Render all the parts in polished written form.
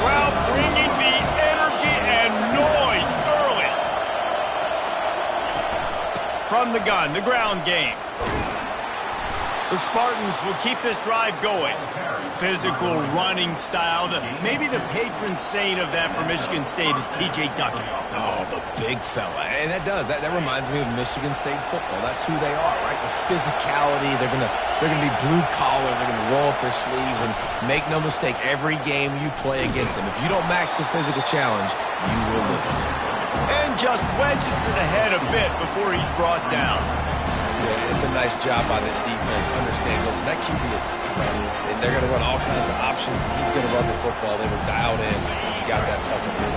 crowd bringing the energy and noise early. From the gun, the ground game. The Spartans will keep this drive going. Physical running style. Maybe the patron saint of that for Michigan State is T.J. Duckett. Oh, the big fella. And that reminds me of Michigan State football. That's who they are, right? The physicality. They're gonna be blue collar. They're gonna roll up their sleeves, and make no mistake, every game you play against them, if you don't match the physical challenge, you will lose. And just wedges it ahead a bit before he's brought down. Yeah, it's a nice job by this defense. Understand, listen, that QB is a threat, and they're going to run all kinds of options, and he's going to run the football. They were dialed in. He got that second year.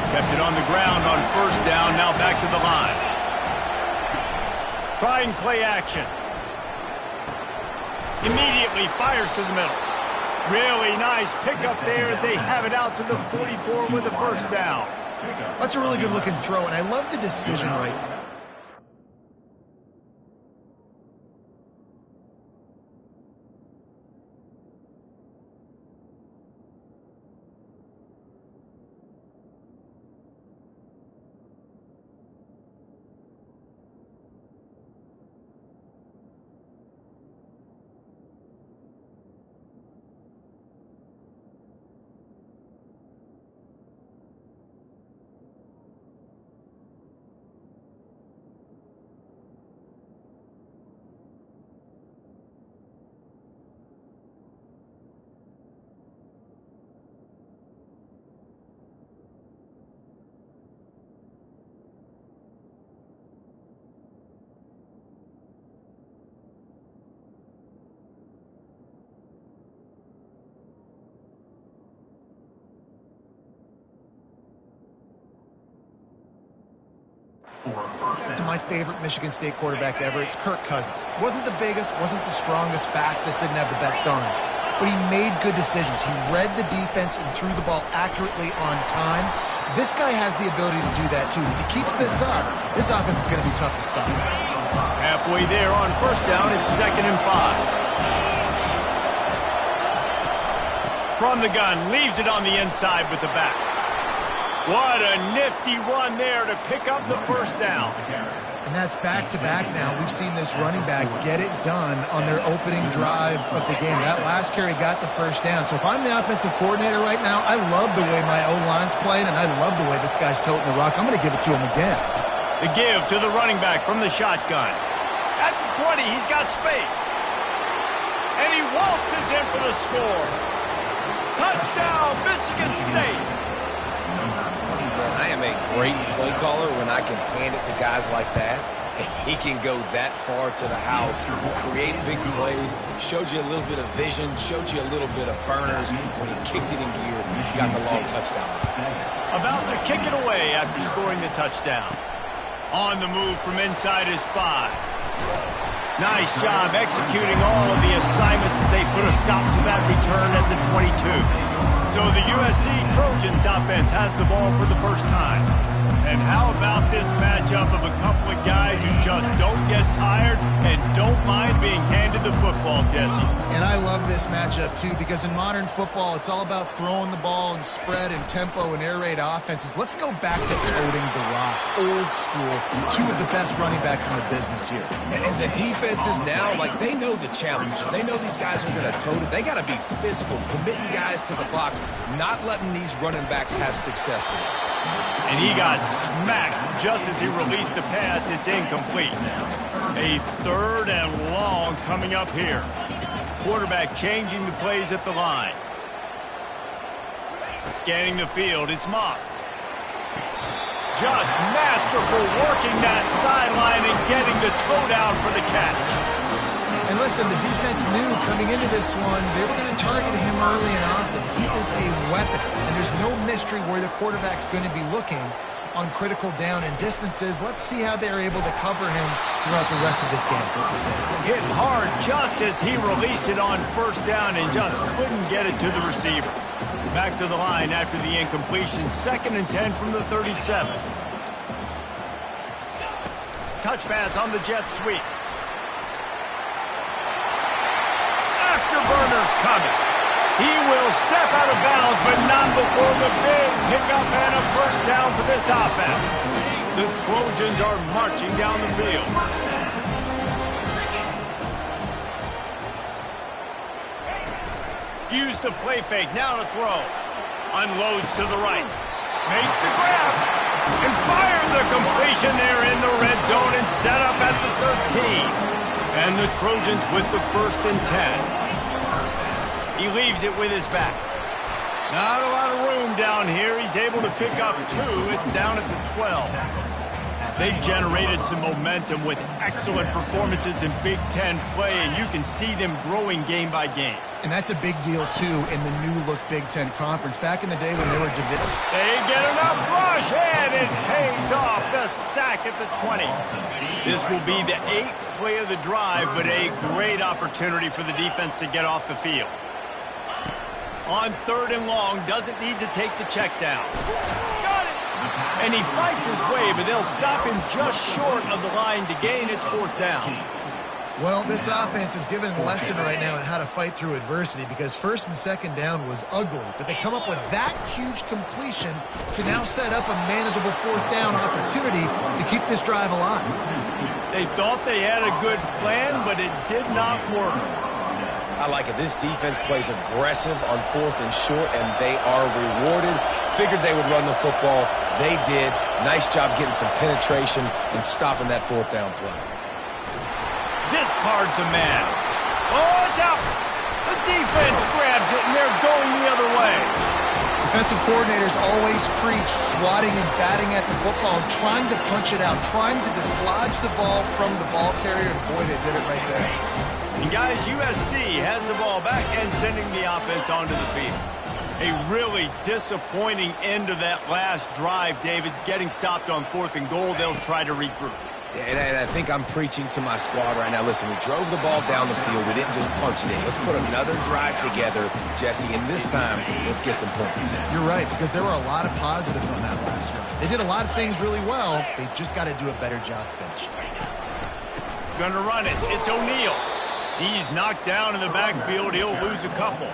Kept it on the ground on first down, now back to the line. Trying play action. Immediately fires to the middle. Really nice pickup there as they have it out to the 44 with the first down. That's a really good looking throw, and I love the decision right there. To my favorite Michigan State quarterback ever, it's Kirk Cousins. Wasn't the biggest, wasn't the strongest, fastest, didn't have the best arm, but he made good decisions. He read the defense and threw the ball accurately on time. This guy has the ability to do that too. If he keeps this up, this offense is going to be tough to stop. Halfway there on first down, it's 2nd and 5. From the gun, leaves it on the inside with the back. What a nifty run there to pick up the first down. And that's back-to-back now. We've seen this running back get it done on their opening drive of the game. That last carry got the first down. So if I'm the offensive coordinator right now, I love the way my O-line's playing, and I love the way this guy's toting the rock. I'm going to give it to him again. The give to the running back from the shotgun. At the 20, he's got space. And he waltzes in for the score. Touchdown, Michigan State. I am a great play caller when I can hand it to guys like that. And he can go that far to the house, create big plays, showed you a little bit of vision, showed you a little bit of burners. When he kicked it in gear, he got the long touchdown. About to kick it away after scoring the touchdown. On the move from inside his 5. Nice job executing all of the assignments as they put a stop to that return at the 22. So the USC Trojans offense has the ball for the first time. And how about this matchup of a couple of guys who just don't get tired and don't mind being handed the football, Jesse? And I love this matchup, too, because in modern football, it's all about throwing the ball and spread and tempo and air raid offenses. Let's go back to toting the rock. Old school. Two of the best running backs in the business here. And the defenses now, like, they know the challenge. They know these guys are going to tote it. They got to be physical, committing guys to the box, not letting these running backs have success today. And he got smacked just as he released the pass. It's incomplete. A 3rd and long coming up here. Quarterback changing the plays at the line. Scanning the field, it's Moss. Just masterful working that sideline and getting the toe down for the catch. And listen, the defense knew coming into this one, they were going to target him early and often. He is a weapon, and there's no mystery where the quarterback's going to be looking on critical down and distances. Let's see how they're able to cover him throughout the rest of this game. Hit hard just as he released it on first down and just couldn't get it to the receiver. Back to the line after the incompletion. 2nd and 10 from the 37. Touch pass on the jet sweep. Afterburners coming. He will step out of bounds, but not before the big pickup and a first down for this offense. The Trojans are marching down the field. Use the play fake, now to throw. Unloads to the right. Makes the grab. And fires the completion there in the red zone and set up at the 13. And the Trojans with the 1st and 10. He leaves it with his back. Not a lot of room down here. He's able to pick up 2. It's down at the 12. They've generated some momentum with excellent performances in Big Ten play, and you can see them growing game by game. And that's a big deal, too, in the new-look Big Ten Conference. Back in the day when they were divided. They get enough rush, and it pays off. The sack at the 20. This will be the 8th play of the drive, but a great opportunity for the defense to get off the field. On 3rd and long, doesn't need to take the check down. Got it! And he fights his way, but they'll stop him just short of the line to gain its 4th down. Well, this offense is given a lesson right now on how to fight through adversity because 1st and 2nd down was ugly, but they come up with that huge completion to now set up a manageable 4th down opportunity to keep this drive alive. They thought they had a good plan, but it did not work. I like it. This defense plays aggressive on 4th and short, and they are rewarded. Figured they would run the football. They did. Nice job getting some penetration and stopping that 4th down play. Discards a man. Oh, it's out. The defense grabs it, and they're going the other way. Defensive coordinators always preach swatting and batting at the football, trying to punch it out, trying to dislodge the ball from the ball carrier, and boy, they did it right there. And guys, USC has the ball back and sending the offense onto the field. A really disappointing end of that last drive, David. Getting stopped on 4th and goal, they'll try to regroup. And I think I'm preaching to my squad right now. Listen, we drove the ball down the field. We didn't just punch it in. Let's put another drive together, Jesse, and this time, let's get some points. You're right, because there were a lot of positives on that last drive. They did a lot of things really well. They just got to do a better job finishing. Gonna run it. It's O'Neal. He's knocked down in the backfield. He'll lose a couple.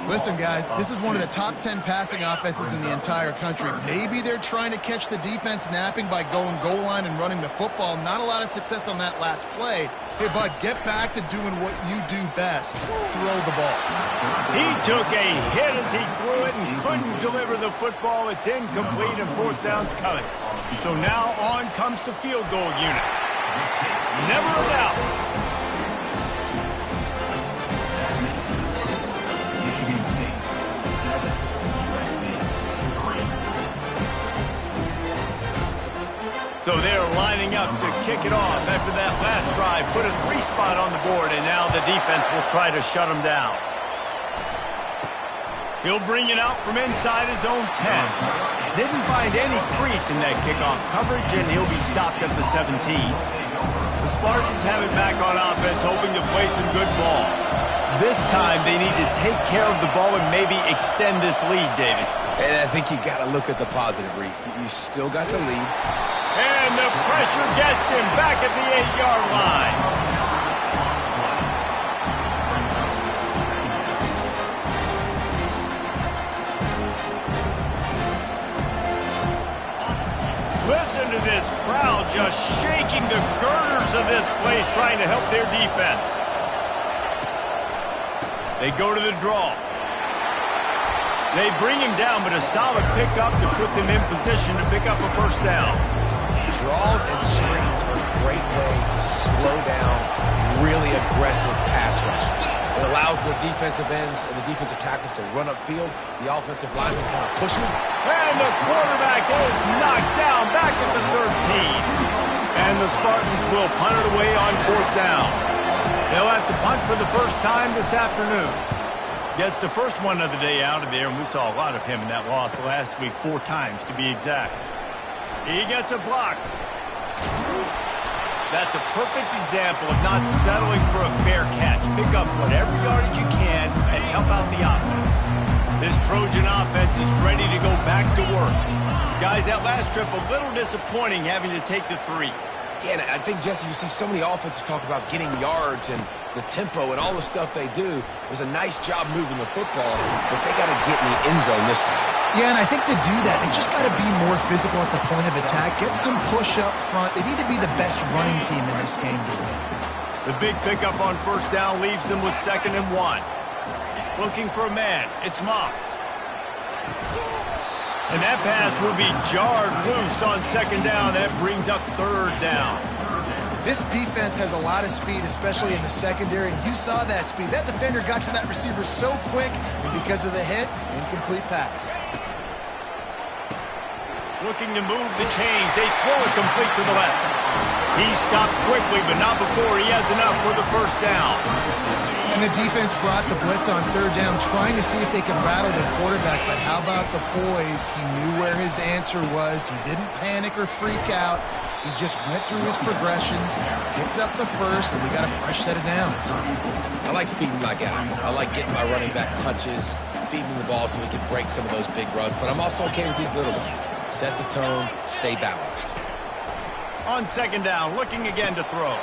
Listen, guys, this is one of the top 10 passing offenses in the entire country. Maybe they're trying to catch the defense napping by going goal line and running the football. Not a lot of success on that last play. Hey, bud, get back to doing what you do best. Throw the ball. He took a hit as he threw it and couldn't deliver the football. It's incomplete and 4th down's coming. So now on comes the field goal unit. Never a doubt. So they're lining up to kick it off after that last drive. Put a 3 spot on the board, and now the defense will try to shut them down. He'll bring it out from inside his own 10. Didn't find any crease in that kickoff coverage, and he'll be stopped at the 17. The Spartans have it back on offense, hoping to play some good ball. This time, they need to take care of the ball and maybe extend this lead, David. And I think you got to look at the positive, Reese. You still got the lead. And the pressure gets him back at the 8-yard line. Listen to this crowd just shaking the girders of this place, trying to help their defense. They go to the draw. They bring him down, but a solid pickup to put them in position to pick up a 1st down. Draws and screens are a great way to slow down really aggressive pass rushers. It allows the defensive ends and the defensive tackles to run upfield. The offensive linemen kind of push them. And the quarterback is knocked down back at the 13. And the Spartans will punt it away on 4th down. They'll have to punt for the first time this afternoon. Gets the first one of the day out of there, and we saw a lot of him in that loss last week, 4 times to be exact. He gets a block. That's a perfect example of not settling for a fair catch. Pick up whatever yardage you can and help out the offense. This Trojan offense is ready to go back to work. Guys, that last trip a little disappointing having to take the 3. Yeah, and I think, Jesse, you see so many offenses talk about getting yards and the tempo and all the stuff they do. It was a nice job moving the football, but they got to get in the end zone this time. Yeah, and I think to do that, they just got to be more physical at the point of attack, get some push up front. They need to be the best running team in this game to win. The big pickup on first down leaves them with 2nd and 1. Looking for a man. It's Moss. And that pass will be jarred loose on 2nd down. That brings up 3rd down. This defense has a lot of speed, especially in the secondary, and you saw that speed. That defender got to that receiver so quick, and because of the hit, incomplete pass. Looking to move the chains. They throw it complete to the left. He stopped quickly, but not before he has enough for the first down. And the defense brought the blitz on 3rd down, trying to see if they could rattle the quarterback. But how about the poise? He knew where his answer was. He didn't panic or freak out. He just went through his progressions, picked up the first, and we got a fresh set of downs. I like feeding my guy. I like getting my running back touches, feeding the ball so he can break some of those big runs. But I'm also okay with these little ones. Set the tone, stay balanced. On 2nd down, looking again to throw.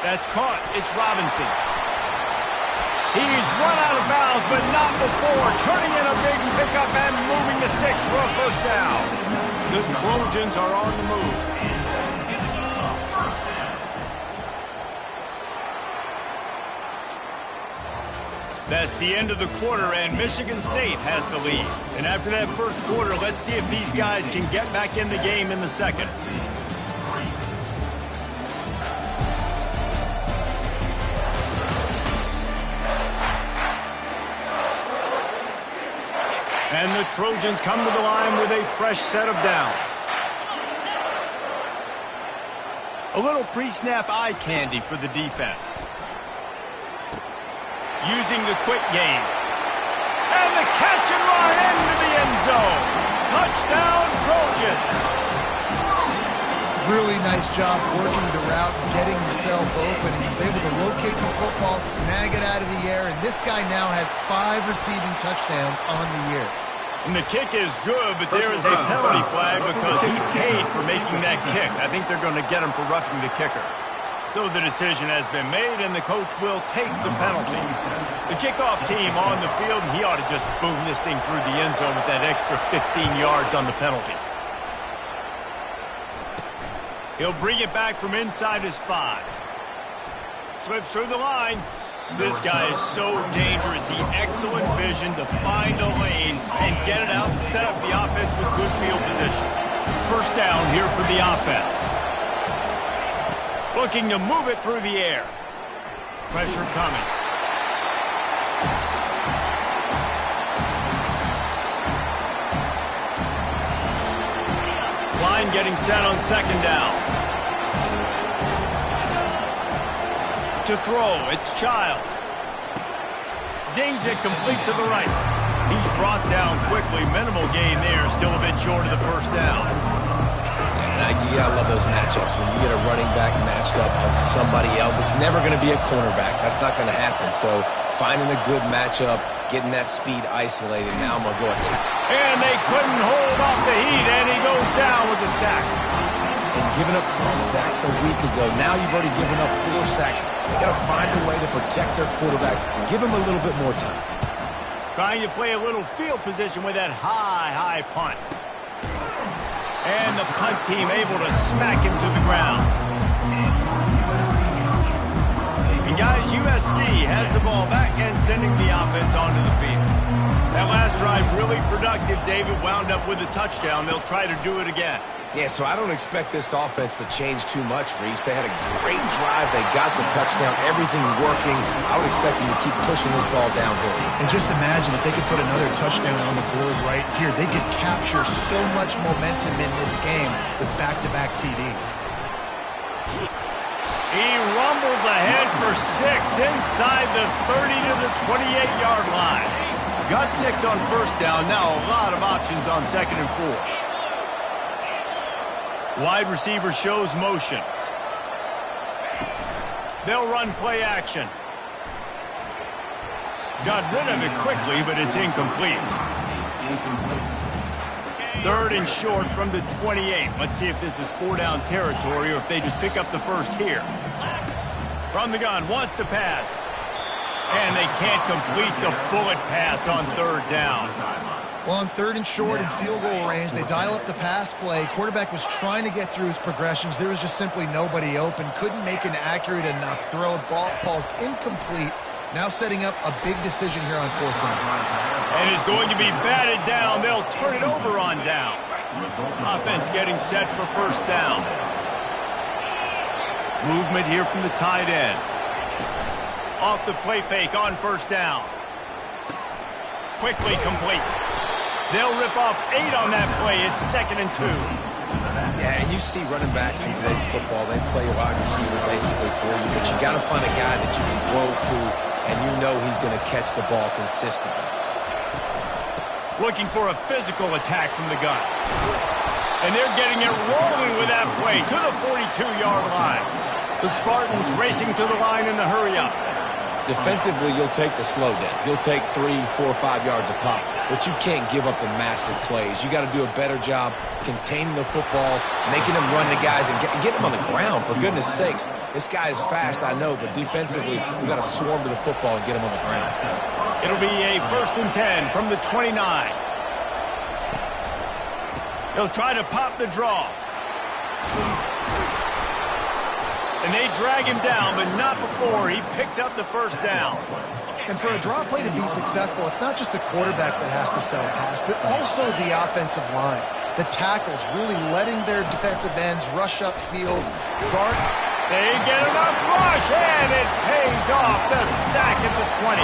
That's caught. It's Robinson. He's run out of bounds, but not before. Turning in a big pickup and moving the sticks for a first down. The Trojans are on the move. That's the end of the quarter, and Michigan State has the lead. And after that first quarter, let's see if these guys can get back in the game in the second. And the Trojans come to the line with a fresh set of downs. A little pre-snap eye candy for the defense. Using the quick game. And the catch and run into the end zone. Touchdown, Trojans. Really nice job working the route and getting himself open. He was able to locate the football, snag it out of the air, and this guy now has 5 receiving touchdowns on the year. And the kick is good, but there is a penalty flag because he paid for making that kick. I think they're going to get him for roughing the kicker. So the decision has been made, and the coach will take the penalty. The kickoff team on the field, and he ought to just boom this thing through the end zone with that extra 15 yards on the penalty. He'll bring it back from inside his 5. Slips through the line. This guy is so dangerous. The excellent vision to find a lane and get it out and set up the offense with good field position. First down here for the offense. Looking to move it through the air. Pressure coming. Line getting set on 2nd down. To throw, it's Child. Zings it complete to the right. He's brought down quickly. Minimal gain there, still a bit short of the first down. You gotta love those matchups. When you get a running back matched up on somebody else, it's never going to be a cornerback. That's not going to happen. So finding a good matchup, getting that speed isolated. Now I'm going to go attack. And they couldn't hold off the heat, and he goes down with the sack. And giving up 3 sacks a week ago, now you've already given up 4 sacks. They got to find a way to protect their quarterback. Give him a little bit more time. Trying to play a little field position with that high punt. And the punt team able to smack him to the ground. And guys, USC has the ball back and sending the offense onto the field. That last drive really productive. David wound up with a touchdown. They'll try to do it again. Yeah, so I don't expect this offense to change too much, Reese. They had a great drive. They got the touchdown, everything working. I would expect them to keep pushing this ball downhill. And just imagine if they could put another touchdown on the board right here. They could capture so much momentum in this game with back-to-back TDs. He rumbles ahead for 6 inside the 30 to the 28-yard line. Got 6 on first down. Now a lot of options on 2nd and 4. Wide receiver shows motion. They'll run play action. Got rid of it quickly, but it's incomplete. 3rd and short from the 28. Let's see if this is 4-down territory or if they just pick up the first here. From the gun, wants to pass. And they can't complete the bullet pass on 3rd down. Well, on 3rd and short in field goal range, they dial up the pass play. Quarterback was trying to get through his progressions. There was just simply nobody open. Couldn't make an accurate enough throw. Ball falls incomplete. Now setting up a big decision here on 4th down. And is going to be batted down. They'll turn it over on downs. Offense getting set for 1st down. Movement here from the tight end. Off the play fake on 1st down. Quickly complete. They'll rip off 8 on that play. It's 2nd and 2. Yeah, and you see running backs in today's football, they play a wide receiver basically for you, but you got to find a guy that you can throw to, and you know he's going to catch the ball consistently. Looking for a physical attack from the gun. And they're getting it rolling with that play to the 42-yard line. The Spartans racing to the line in the hurry-up. Defensively, you'll take the slow down. You'll take 3, 4, 5 yards a pop, but you can't give up the massive plays. You got to do a better job containing the football, making them run the guys, and get them on the ground, for goodness sakes. This guy is fast, I know, but defensively, we got to swarm to the football and get him on the ground. It'll be a 1st and 10 from the 29. They'll try to pop the draw. And they drag him down, but not before he picks up the 1st down. And for a draw play to be successful, it's not just the quarterback that has to sell a pass, but also the offensive line. The tackles really letting their defensive ends rush upfield. Guard. They get enough rush, and it pays off. The sack at the 20.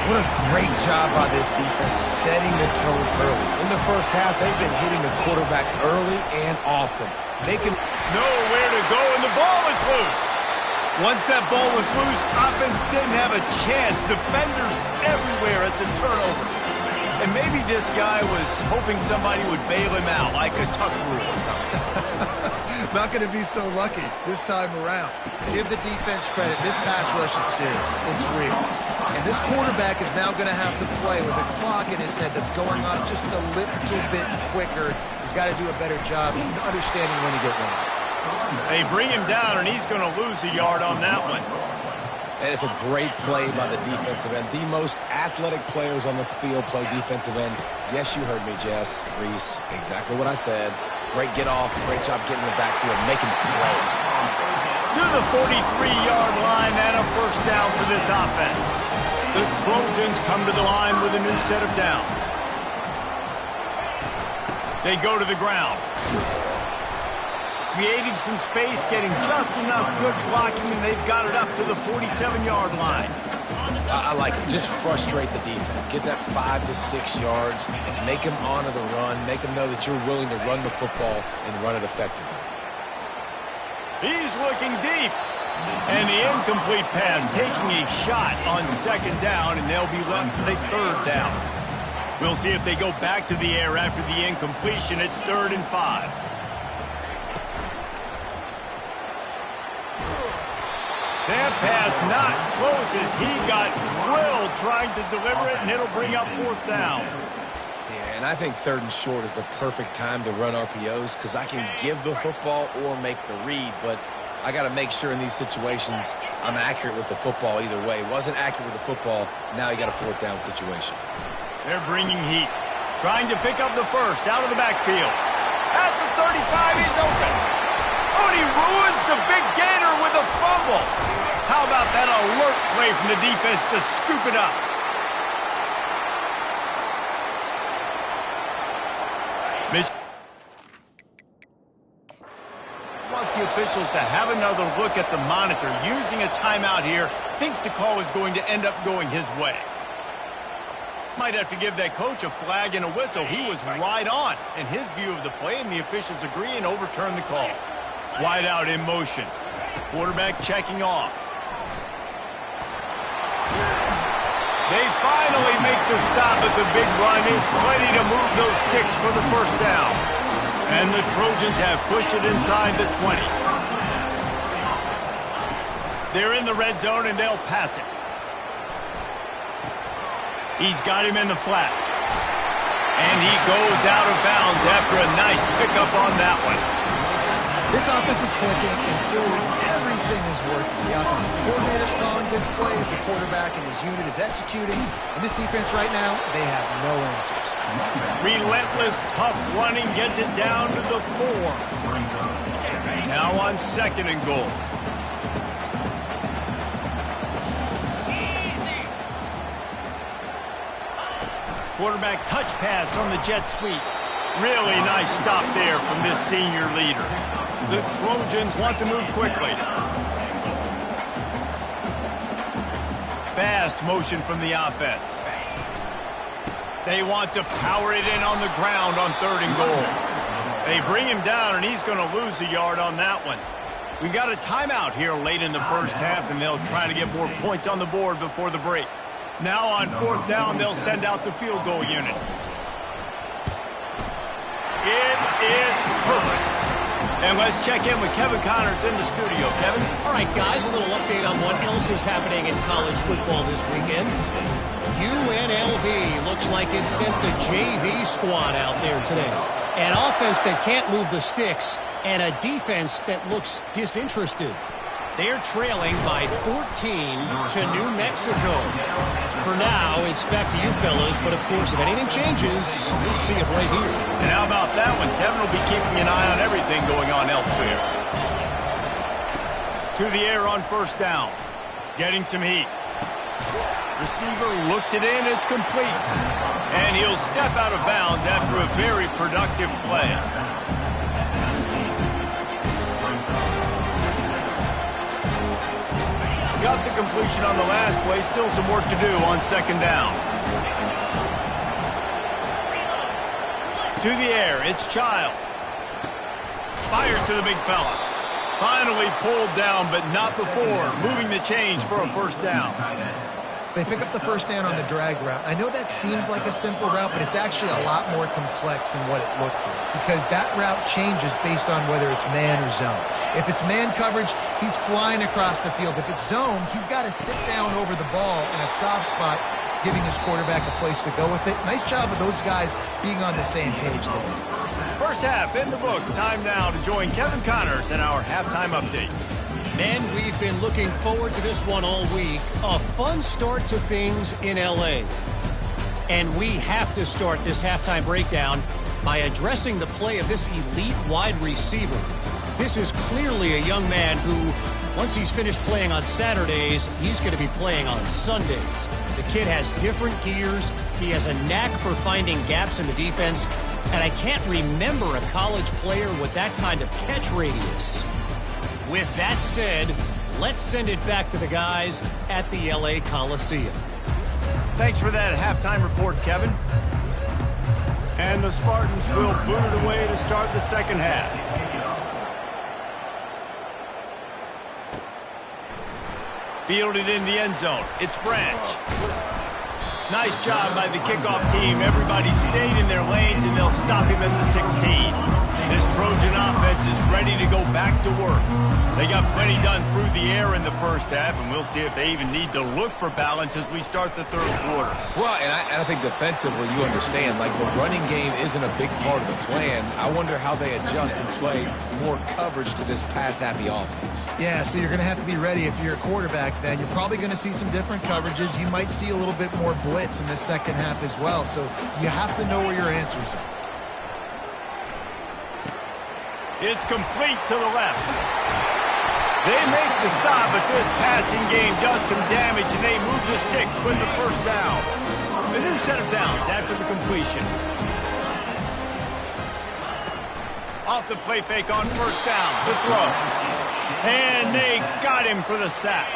What a great job by this defense setting the tone early. In the 1st half, they've been hitting the quarterback early and often. They can nowhere to go, and the ball is loose. Once that ball was loose, offense didn't have a chance. Defenders everywhere. It's a turnover. And maybe this guy was hoping somebody would bail him out, like a tuck rule or something. Not going to be so lucky this time around. Give the defense credit. This pass rush is serious. It's real. And this quarterback is now going to have to play with a clock in his head that's going on just a little bit quicker. He's got to do a better job understanding when to get one. They bring him down, and he's going to lose a yard on that one. And it's a great play by the defensive end. The most athletic players on the field play defensive end. Yes, you heard me, Jess, Reese. Exactly what I said. Great get off. Great job getting in the backfield, making the play. To the 43-yard line and a 1st down for this offense. The Trojans come to the line with a new set of downs. They go to the ground. Creating some space, getting just enough good blocking, and they've got it up to the 47-yard line. I like it. Just frustrate the defense. Get that 5 to 6 yards. Make them honor the run. Make them know that you're willing to run the football and run it effectively. He's looking deep. And the incomplete pass taking a shot on 2nd down, and they'll be left with a 3rd down. We'll see if they go back to the air after the incompletion. It's 3rd and 5. That pass not close as he got drilled trying to deliver it, and it'll bring up 4th down. Yeah, and I think 3rd and short is the perfect time to run RPOs because I can give the football or make the read, but I got to make sure in these situations I'm accurate with the football either way. Wasn't accurate with the football, now you got a 4th down situation. They're bringing heat. Trying to pick up the 1st out of the backfield. At the 35, he's open. Oh, and he ruins the big gainer with a fumble. How about that alert play from the defense to scoop it up? Wants the officials to have another look at the monitor. Using a timeout here, thinks the call is going to end up going his way. Might have to give that coach a flag and a whistle. He was right on in his view of the play, and the officials agree and overturn the call. Wide out in motion. Quarterback checking off. They finally make the stop at the big run. Is plenty to move those sticks for the 1st down. And the Trojans have pushed it inside the 20. They're in the red zone, and they'll pass it. He's got him in the flat. And he goes out of bounds after a nice pickup on that one. This offense is clicking, and clearly everything is working. The offensive coordinator's calling good plays, the quarterback and his unit is executing, and this defense right now, they have no answers. Relentless, tough running gets it down to the 4. Now on 2nd and goal. Quarterback touch pass on the jet sweep. Really nice stop there from this senior leader. The Trojans want to move quickly. Fast motion from the offense. They want to power it in on the ground on 3rd and goal. They bring him down, and he's going to lose a yard on that one. We got a timeout here late in the first half, and they'll try to get more points on the board before the break. Now on 4th down, they'll send out the field goal unit. It is perfect. And let's check in with Kevin Connors in the studio. Kevin? All right, guys, a little update on what else is happening in college football this weekend. UNLV looks like it sent the JV squad out there today. An offense that can't move the sticks and a defense that looks disinterested. They're trailing by 14 to New Mexico. For now, it's back to you fellas, but of course, if anything changes, you'll see it right here. And how about that one? Kevin will be keeping an eye on everything going on elsewhere. To the air on 1st down. Getting some heat. Receiver looks it in, it's complete. And he'll step out of bounds after a very productive play. Got the completion on the last play. Still some work to do on 2nd down. To the air, it's Childs. Fires to the big fella. Finally pulled down, but not before. Moving the chains for a 1st down. They pick up the 1st down on the drag route. I know that seems like a simple route, but it's actually a lot more complex than what it looks like, because that route changes based on whether it's man or zone. If it's man coverage, he's flying across the field. If it's zone, he's got to sit down over the ball in a soft spot, giving his quarterback a place to go with it. Nice job of those guys being on the same page there. First half in the books. Time now to join Kevin Connors in our halftime update. Men, we've been looking forward to this one all week. A fun start to things in L.A. And we have to start this halftime breakdown by addressing the play of this elite wide receiver. This is clearly a young man who, once he's finished playing on Saturdays, he's going to be playing on Sundays. The kid has different gears. He has a knack for finding gaps in the defense. And I can't remember a college player with that kind of catch radius. With that said, let's send it back to the guys at the LA Coliseum. Thanks for that halftime report, Kevin. And the Spartans will boot it away to start the 2nd half. Fielded in the end zone. It's Branch. Nice job by the kickoff team. Everybody stayed in their lanes, and they'll stop him at the 16. This Trojan offense is ready to go back to work. They got plenty done through the air in the first half, and we'll see if they even need to look for balance as we start the 3rd quarter. Well, and I think defensively, you understand, like the running game isn't a big part of the plan. I wonder how they adjust and play more coverage to this pass-happy offense. Yeah, so you're going to have to be ready if you're a quarterback then. You're probably going to see some different coverages. You might see a little bit more blitz in the 2nd half as well, so you have to know where your answers are. It's complete to the left. They make the stop, but this passing game does some damage, and they move the sticks with the 1st down. A new set of downs after the completion. Off the play fake on 1st down. The throw. And they got him for the sack.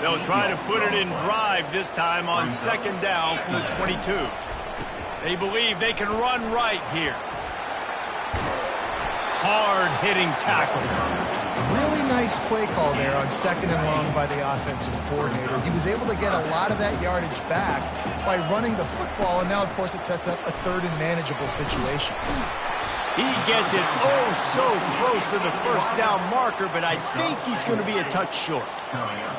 They'll try to put it in drive this time on 2nd down from the 22. They believe they can run right here. Hard-hitting tackle. Really nice play call there on 2nd and long by the offensive coordinator. He was able to get a lot of that yardage back by running the football, and now, of course, it sets up a 3rd and manageable situation. He gets it so close to the 1st down marker, but I think he's going to be a touch short.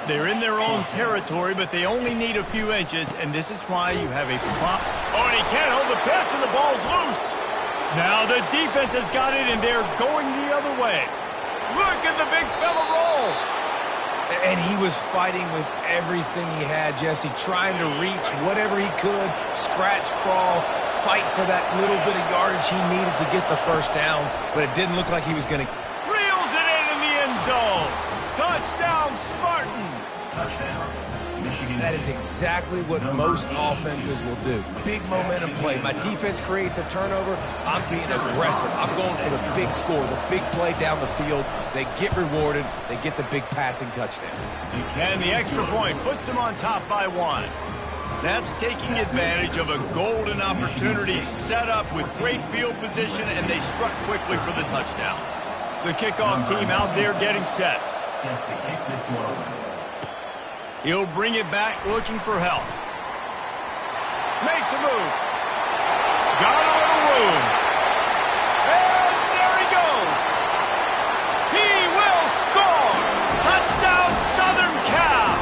They're in their own territory, but they only need a few inches, and this is why you have a prop. Oh, and he can't hold the pitch, and the ball Now the defense has got it, and they're going the other way. Look at the big fella roll. And he was fighting with everything he had, Jesse, trying to reach whatever he could, scratch, crawl, fight for that little bit of yardage he needed to get the first down, but it didn't look like he was going to. Reels it in the end zone. Touchdown, Spartans. Touchdown. That is exactly what most offenses will do. Big momentum play. My defense creates a turnover. I'm being aggressive. I'm going for the big score, the big play down the field. They get rewarded. They get the big passing touchdown. And the extra point puts them on top by 1. That's taking advantage of a golden opportunity set up with great field position, and they struck quickly for the touchdown. The kickoff team out there getting set. Set to kick this one. He'll bring it back looking for help. Makes a move. Got a little room. And there he goes. He will score. Touchdown, Southern Cal.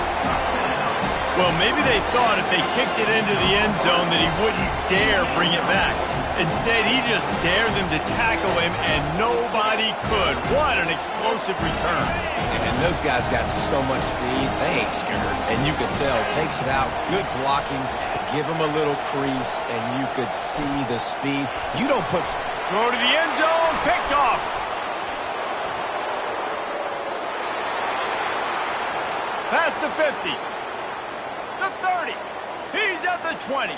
Well, maybe they thought if they kicked it into the end zone that he wouldn't dare bring it back. Instead, he just dared them to tackle him, and nobody could. What an explosive return. And those guys got so much speed, they ain't scared. And you could tell, takes it out, good blocking, give him a little crease, and you could see the speed. You don't put... Go to the end zone, picked off. Pass to 50. The 30. He's at the 20.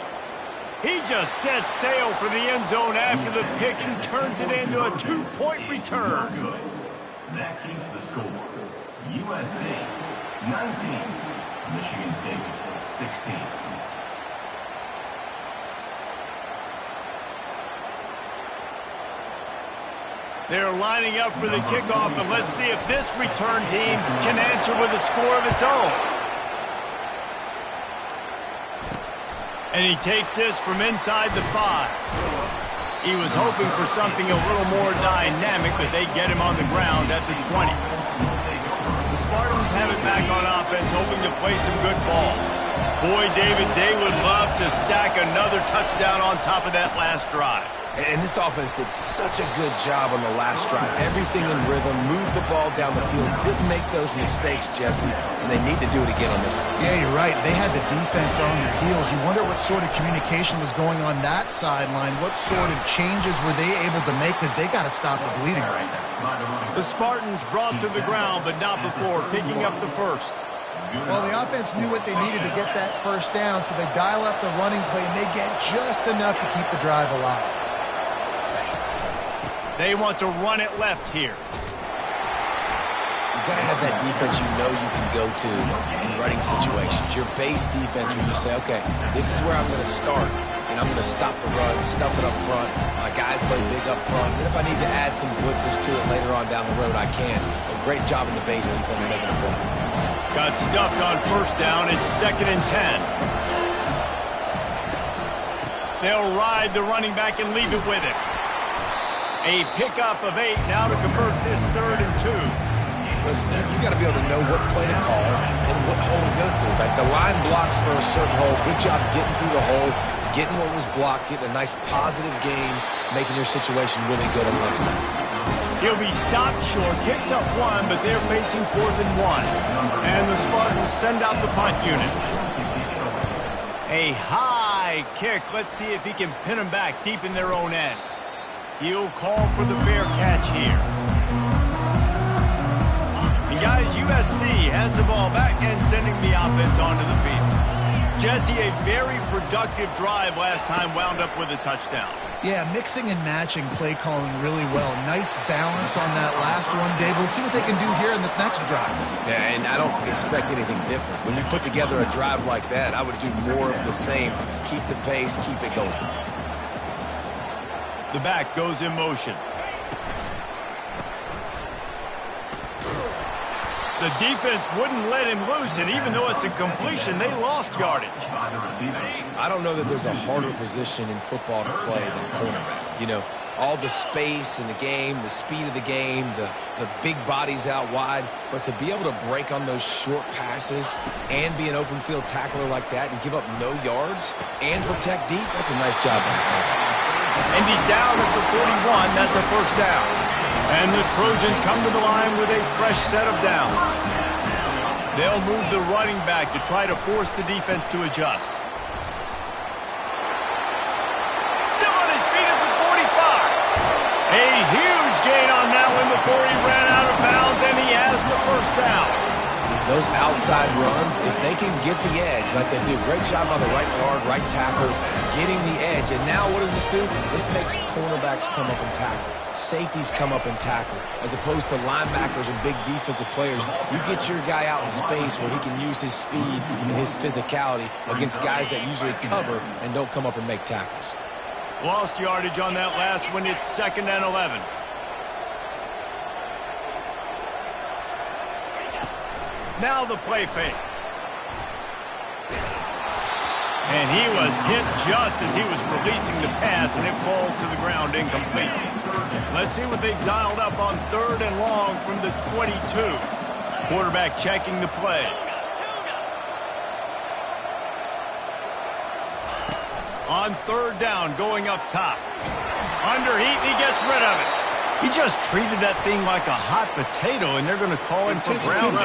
He just set sail for the end zone after the pick and turns it into a 2-point return. Good. That keeps the score. USC 19, Michigan State 16. They're lining up for the kickoff, and let's see if this return team can answer with a score of its own. And he takes this from inside the 5. He was hoping for something a little more dynamic, but they get him on the ground at the 20. The Spartans have it back on offense, hoping to play some good ball. Boy, David, they would love to stack another touchdown on top of that last drive. And this offense did such a good job on the last drive. Everything in rhythm, moved the ball down the field, didn't make those mistakes, Jesse, and they need to do it again on this one. Yeah, you're right. They had the defense on their heels. You wonder what sort of communication was going on that sideline. What sort of changes were they able to make, because they got to stop the bleeding right now. The Spartans brought to the ground, but not before picking up the first. Well, the offense knew what they needed to get that first down, so they dial up the running play, and they get just enough to keep the drive alive. They want to run it left here. You got to have that defense you know you can go to in running situations. Your base defense when you say, okay, this is where I'm going to start, and I'm going to stop the run, stuff it up front. My guys play big up front. Then if I need to add some blitzes to it later on down the road, I can. A great job in the base defense making a play. Got stuffed on first down. It's 2nd and 10. They'll ride the running back and leave it with him. A pickup of 8 now to convert this 3rd and 2. Listen, you got to be able to know what play to call and what hole to go through. Like the line blocks for a certain hole. Good job getting through the hole, getting what was blocked, getting a nice positive game, making your situation really good on next time. He'll be stopped short, picks up 1, but they're facing 4th and 1. And the Spartans send out the punt unit. A high kick. Let's see if he can pin them back deep in their own end. He'll call for the fair catch here. And guys, USC has the ball back and sending the offense onto the field. Jesse, a very productive drive last time, wound up with a touchdown. Yeah, mixing and matching play calling really well. Nice balance on that last one, Dave. Let's see what they can do here in this next drive. Yeah, and I don't expect anything different. When you put together a drive like that, I would do more of the same. Keep the pace, keep it going. The back goes in motion. The defense wouldn't let him loose, and even though it's a completion, they lost yardage. I don't know that there's a harder position in football to play than cornerback. You know, all the space in the game, the speed of the game, the big bodies out wide. But to be able to break on those short passes and be an open field tackler like that and give up no yards and protect deep, that's a nice job by the corner. And he's down at the 41. That's a first down. And the Trojans come to the line with a fresh set of downs. They'll move the running back to try to force the defense to adjust. Still on his feet at the 45. A huge gain on that one before he ran out of bounds, and he has the first down. Those outside runs, if they can get the edge, like they do, great job on the right guard, right tackle, getting the edge. And now what does this do? This makes cornerbacks come up and tackle. Safeties come up and tackle. As opposed to linebackers and big defensive players, you get your guy out in space where he can use his speed and his physicality against guys that usually cover and don't come up and make tackles. Lost yardage on that last one. It's 2nd and 11. Now the play fake. And he was hit just as he was releasing the pass, and it falls to the ground incomplete. Let's see what they've dialed up on 3rd and long from the 22. Quarterback checking the play. On 3rd down, going up top. Under heat, and he gets rid of it. He just treated that thing like a hot potato, and they're going to call him for grounding.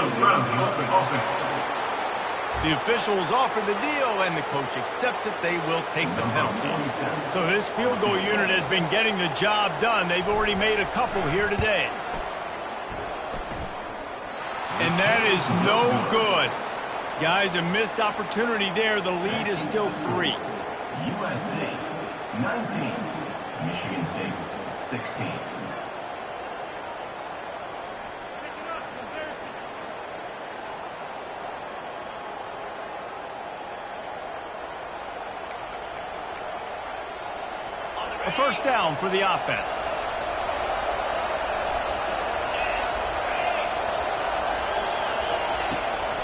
The officials offer the deal, and the coach accepts it. They will take the penalty. So this field goal unit has been getting the job done. They've already made a couple here today. And that is no good. Guys, a missed opportunity there. The lead is still 3. USC 19, Michigan State 16. A first down for the offense.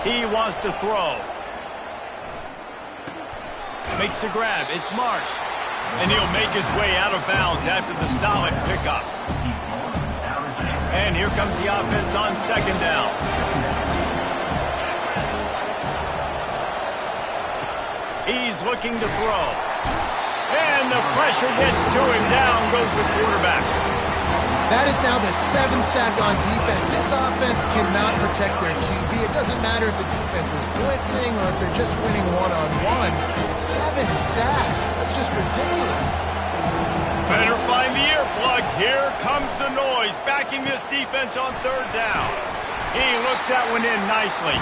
He wants to throw. Makes the grab. It's Marsh. And he'll make his way out of bounds after the solid pickup. And here comes the offense on 2nd down. He's looking to throw. And the pressure gets to him. Down goes the quarterback. That is now the 7th sack on defense. This offense cannot protect their QB. It doesn't matter if the defense is blitzing or if they're just winning one-on-one. 7 sacks. That's just ridiculous. Better find the earplugs. Here comes the noise. Backing this defense on 3rd down. He looks that one in nicely.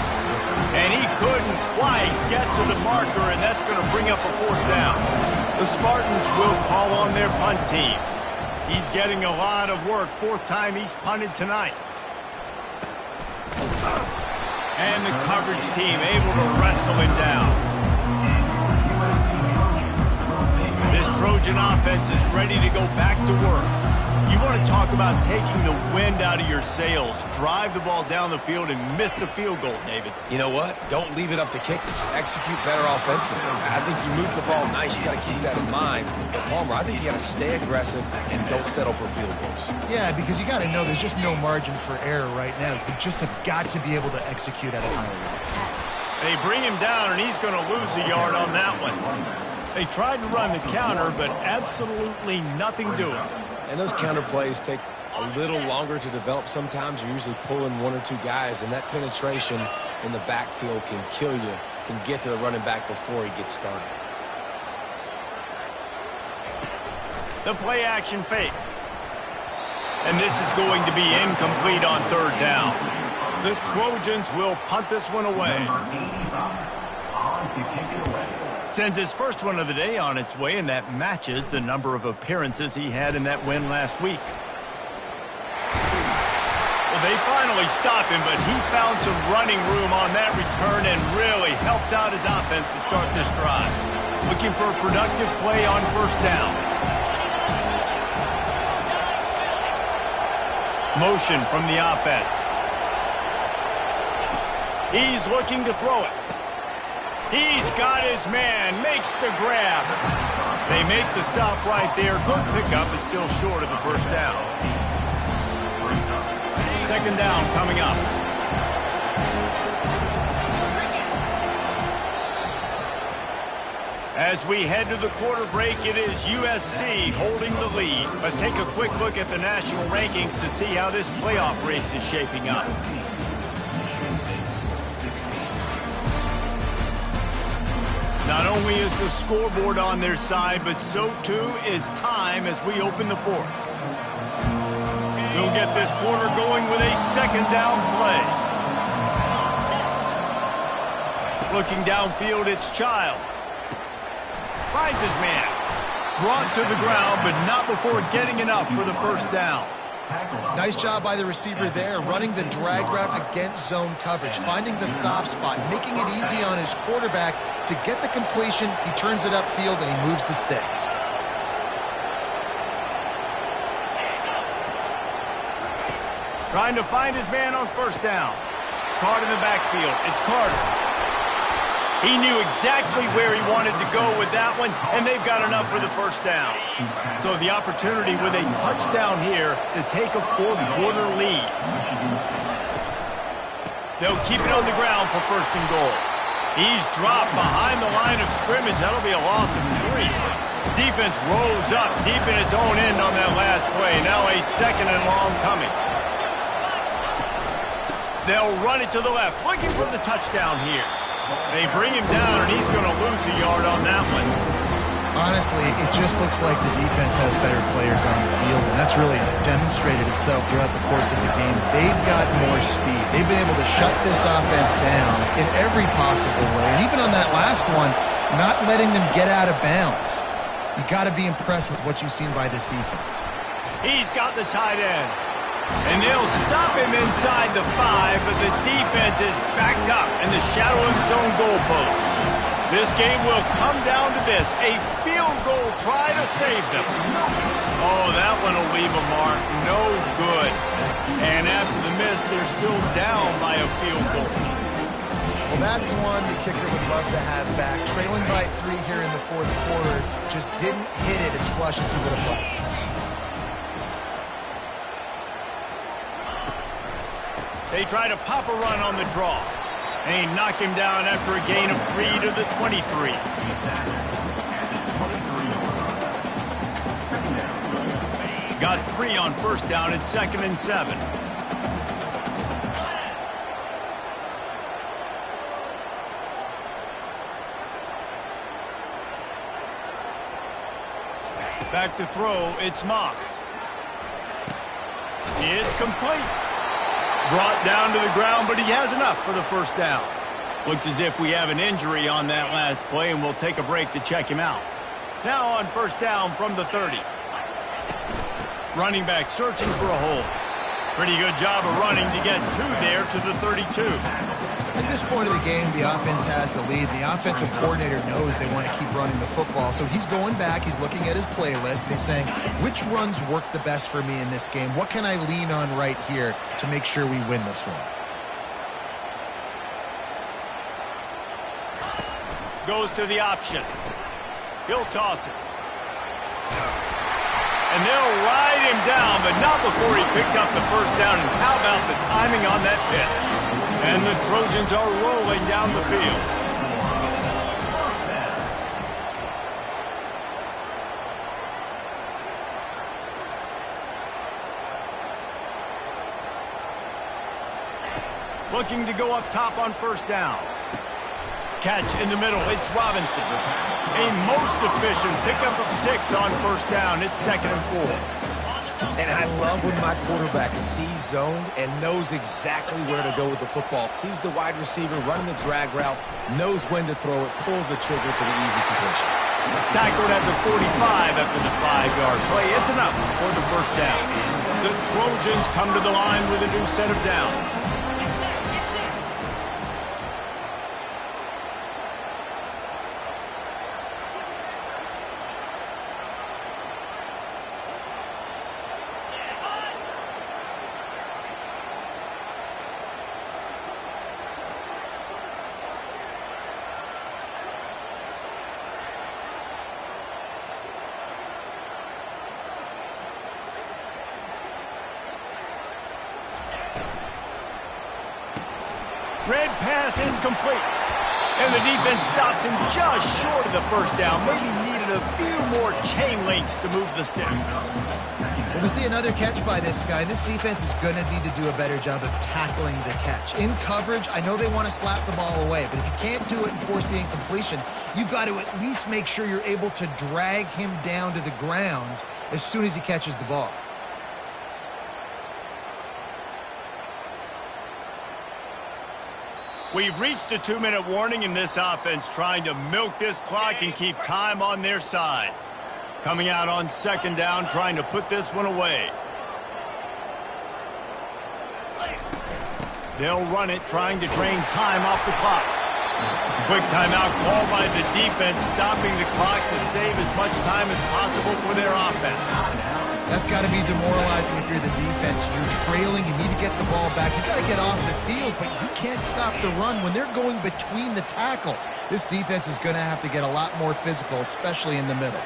And he couldn't quite get to the marker, and that's going to bring up a 4th down. The Spartans will call on their punt team. He's getting a lot of work. 4th time he's punted tonight. And the coverage team able to wrestle him down. This Trojan offense is ready to go back to work. You want to talk about taking the wind out of your sails. Drive the ball down the field and miss the field goal, David. You know what? Don't leave it up to kickers. Execute better offensively. I think you move the ball nice. You got to keep that in mind. But Palmer, I think you got to stay aggressive and don't settle for field goals. Yeah, because you got to know there's just no margin for error right now. You just have got to be able to execute at a higher level. They bring him down, and he's going to lose a yard on that one. They tried to run the counter, but absolutely nothing doing. And those counter plays take a little longer to develop sometimes. You're usually pulling 1 or 2 guys, and that penetration in the backfield can kill you, can get to the running back before he gets started. The play action fake. And this is going to be incomplete on 3rd down. The Trojans will punt this one away. Sends his first one of the day on its way, and that matches the number of appearances he had in that win last week. Well, they finally stop him, but he found some running room on that return and really helps out his offense to start this drive. Looking for a productive play on 1st down. Motion from the offense. He's looking to throw it. He's got his man, makes the grab. They make the stop right there. Good pickup, but still short of the 1st down. 2nd down coming up. As we head to the quarter break, it is USC holding the lead. Let's take a quick look at the national rankings to see how this playoff race is shaping up. Not only is the scoreboard on their side, but so too is time as we open the fourth. We'll get this quarter going with a second down play. Looking downfield, it's Childs. Finds his man. Brought to the ground, but not before getting enough for the first down. Nice job by the receiver there, running the drag route against zone coverage, finding the soft spot, making it easy on his quarterback to get the completion. He turns it upfield and he moves the sticks. Trying to find his man on first down. Card in the backfield. It's Carter. He knew exactly where he wanted to go with that one, and they've got enough for the first down. So the opportunity with a touchdown here to take a fourth-quarter lead. They'll keep it on the ground for first and goal. He's dropped behind the line of scrimmage. That'll be a loss of 3. Defense rolls up deep in its own end on that last play. Now a second and long coming. They'll run it to the left, looking for the touchdown here. They bring him down, and he's going to lose a yard on that one. Honestly, it just looks like the defense has better players on the field, and that's really demonstrated itself throughout the course of the game. They've got more speed. They've been able to shut this offense down in every possible way, and even on that last one, not letting them get out of bounds. You got to be impressed with what you've seen by this defense. He's got the tight end. And they'll stop him inside the 5, but the defense is backed up in the shadow of its own goalpost. This game will come down to this, a field goal try to save them. Oh, that one will leave a mark. No good. And after the miss, they're still down by a field goal. Well, that's one the kicker would love to have back. Trailing by 3 here in the fourth quarter, just didn't hit it as flush as he would have liked. They try to pop a run on the draw. And they knock him down after a gain of 3 to the 23. Got 3 on first down at 2nd and 7. Back to throw, it's Moss. It's complete. Brought down to the ground, but he has enough for the first down. Looks as if we have an injury on that last play, and we'll take a break to check him out. Now on first down from the 30. Running back searching for a hole. Pretty good job of running to get 2 there to the 32. At this point of the game, the offense has the lead. The offensive coordinator knows they want to keep running the football, so he's going back, he's looking at his playlist, and he's saying, which runs work the best for me in this game? What can I lean on right here to make sure we win this one? Goes to the option. He'll toss it. And they'll ride him down, but not before he picks up the first down. And how about the timing on that pitch? And the Trojans are rolling down the field. Looking to go up top on first down. Catch in the middle, it's Robinson. A most efficient pickup of 6 on first down. It's 2nd and 4. And I love when my quarterback sees zoned and knows exactly where to go with the football. Sees the wide receiver running the drag route, knows when to throw it, pulls the trigger for the easy completion. Tackled at the 45 after the 5-yard play. It's enough for the first down. The Trojans come to the line with a new set of downs. Red pass incomplete. And the defense stops him just short of the first down. Maybe needed a few more chain links to move the sticks. When we see another catch by this guy, this defense is going to need to do a better job of tackling the catch. In coverage, I know they want to slap the ball away, but if you can't do it and force the incompletion, you've got to at least make sure you're able to drag him down to the ground as soon as he catches the ball. We've reached a 2-minute warning in this offense, trying to milk this clock and keep time on their side. Coming out on second down, trying to put this one away. They'll run it, trying to drain time off the clock. Quick timeout called by the defense, stopping the clock to save as much time as possible for their offense. That's got to be demoralizing if you're the defense. You're trailing, you need to get the ball back. You got to get off the field, but you can't stop the run when they're going between the tackles. This defense is going to have to get a lot more physical, especially in the middle.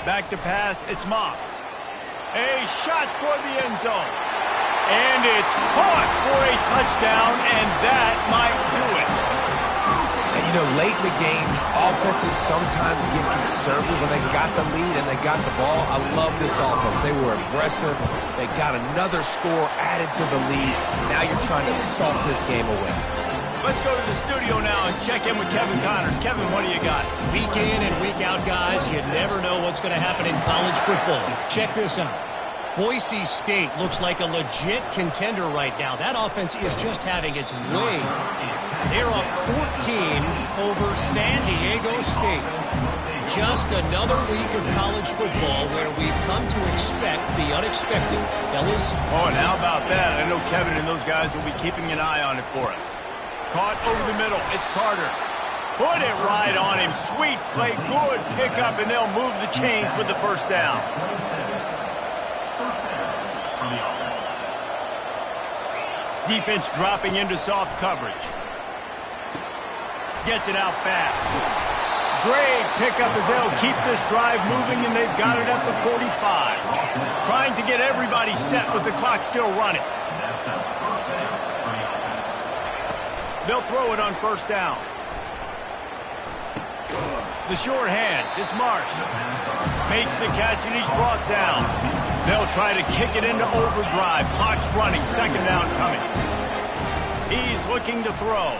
Back to pass, it's Moss. A shot toward the end zone. And it's caught for a touchdown, and that might do it. And, you know, late in the games, offenses sometimes get conservative when they got the lead and they got the ball. I love this offense. They were aggressive. They got another score added to the lead. Now you're trying to salt this game away. Let's go to the studio now and check in with Kevin Connors. Kevin, what do you got? Week in and week out, guys, you never know what's going to happen in college football. Check this out. Boise State looks like a legit contender right now. That offense is just having its way. They're up 14 over San Diego State. Just another week of college football where we've come to expect the unexpected. Fellas? Oh, and how about that? I know Kevin and those guys will be keeping an eye on it for us. Caught over the middle. It's Carter. Put it right on him. Sweet play. Good pickup, and they'll move the chains with the first down. Defense dropping into soft coverage. Gets it out fast. Great pickup as they'll keep this drive moving, and they've got it at the 45. Trying to get everybody set with the clock still running. They'll throw it on first down. The short hands. It's Marsh. Makes the catch, and he's brought down. They'll try to kick it into overdrive. Clock's running. Second down coming. He's looking to throw.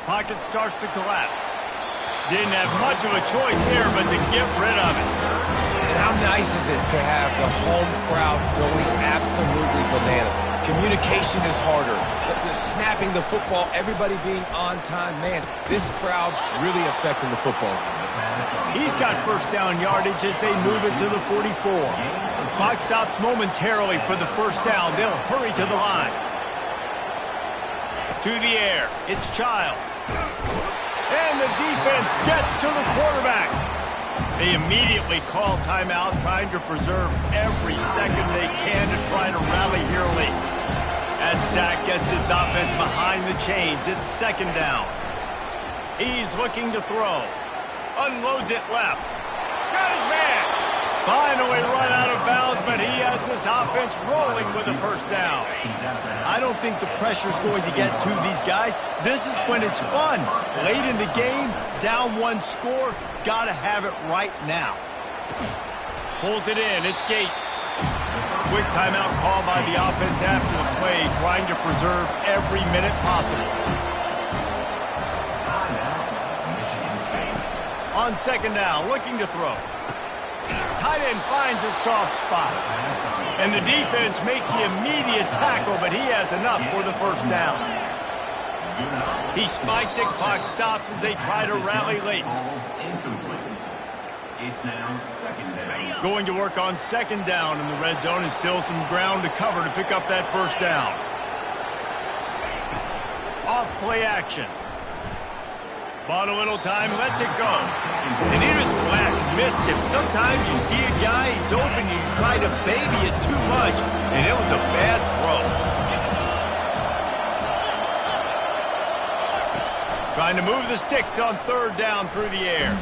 Pocket starts to collapse. Didn't have much of a choice there, but to get rid of it. And how nice is it to have the home crowd going absolutely bananas? Communication is harder. The snapping the football, everybody being on time. Man, this crowd really affecting the football game. He's got first down yardage as they move it to the 44. Clock stops momentarily for the first down. They'll hurry to the line. To the air. It's Childs. And the defense gets to the quarterback. They immediately call timeout, trying to preserve every second they can to try to rally here late. That sack gets his offense behind the chains. It's second down. He's looking to throw. Unloads it left. Got his man. Finally run out of bounds, but he has this offense rolling with a first down. I don't think the pressure's going to get to these guys. This is when it's fun. Late in the game, down one score, gotta have it right now. Pulls it in, it's Gates. Quick timeout call by the offense after the play, trying to preserve every minute possible. On second down, looking to throw. Tight end finds a soft spot. And the defense makes the immediate tackle, but he has enough for the first down. He spikes it, clock stops as they try to rally late. It's now second down. Going to work on second down in the red zone, and still some ground to cover to pick up that first down. Off play action. Bought a little time, lets it go. And he was flat, missed him. Sometimes you see a guy, he's open, you try to baby it too much, and it was a bad throw. Trying to move the sticks on third down through the air.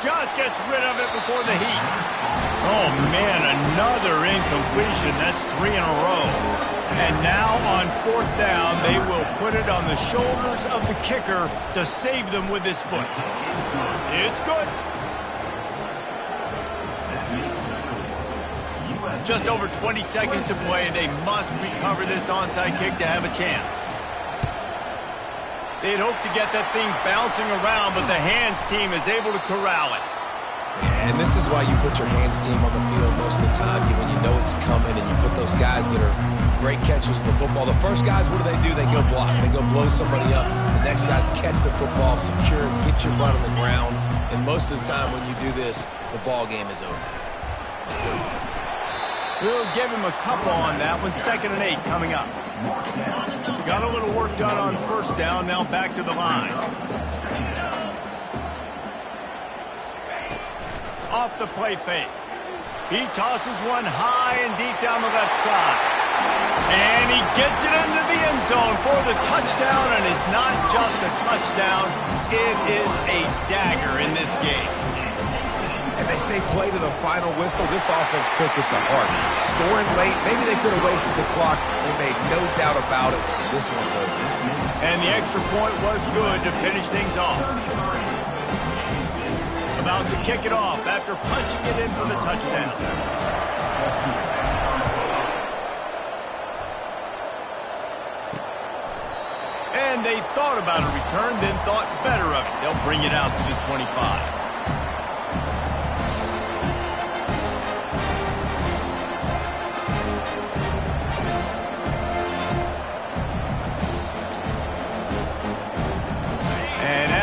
just gets rid of it before the heat. Oh, man, another incompletion. That's 3 in a row. And now on 4th down, they will put it on the shoulders of the kicker to save them with his foot. It's good. Just over 20 seconds to play, and they must recover this onside kick to have a chance. They'd hope to get that thing bouncing around, but the hands team is able to corral it. And this is why you put your hands team on the field most of the time, when you know it's coming, and you put those guys that are great catchers in the football. The first guys, what do? They go block. They go blow somebody up. The next guys catch the football, secure, get your butt on the ground. And most of the time when you do this, the ball game is over. We'll give him a couple on that one. 2nd and 8 coming up. Got a little work done on 1st down. Now back to the line. Off the play fake. He tosses one high and deep down the left side. And he gets it into the end zone for the touchdown. And it's not just a touchdown. It is a dagger in this game. And they say play to the final whistle. This offense took it to heart. Scoring late, maybe they could have wasted the clock. They made no doubt about it. This one's over. And the extra point was good to finish things off. About to kick it off after punching it in for the touchdown. And they thought about a return, then thought better of it. They'll bring it out to the 25.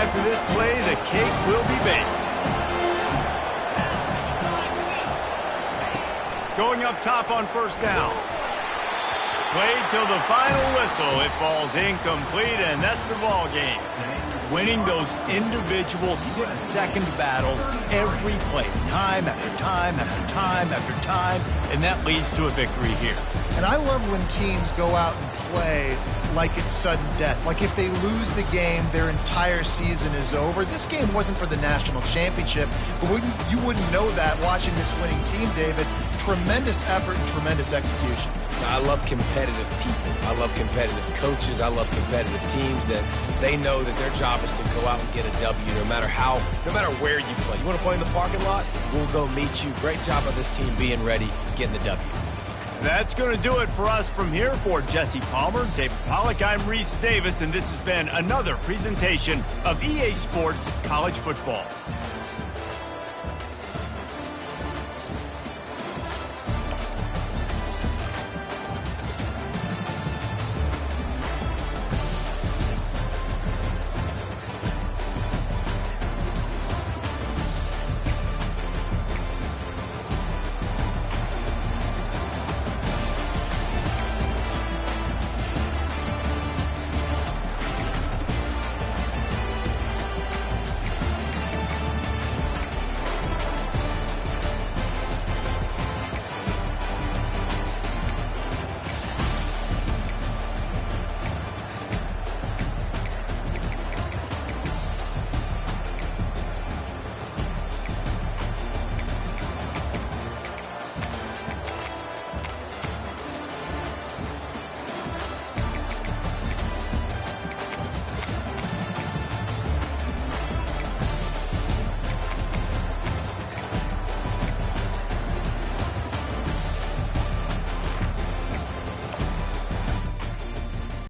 After this play, the cake will be baked. Going up top on 1st down. Played till the final whistle. It falls incomplete, and that's the ball game. Winning those individual 6-second battles every play, time after time after time after time, and that leads to a victory here. And I love when teams go out and play like it's sudden death. Like if they lose the game, their entire season is over. This game wasn't for the national championship, but you wouldn't know that watching this winning team, David. Tremendous effort and tremendous execution. I love competitive people. I love competitive coaches. I love competitive teams that they know that their job is to go out and get a W no matter where you play. You want to play in the parking lot? We'll go meet you. Great job of this team being ready, getting the W. That's going to do it for us from here. For Jesse Palmer, David Pollack, I'm Reese Davis, and this has been another presentation of EA Sports College Football.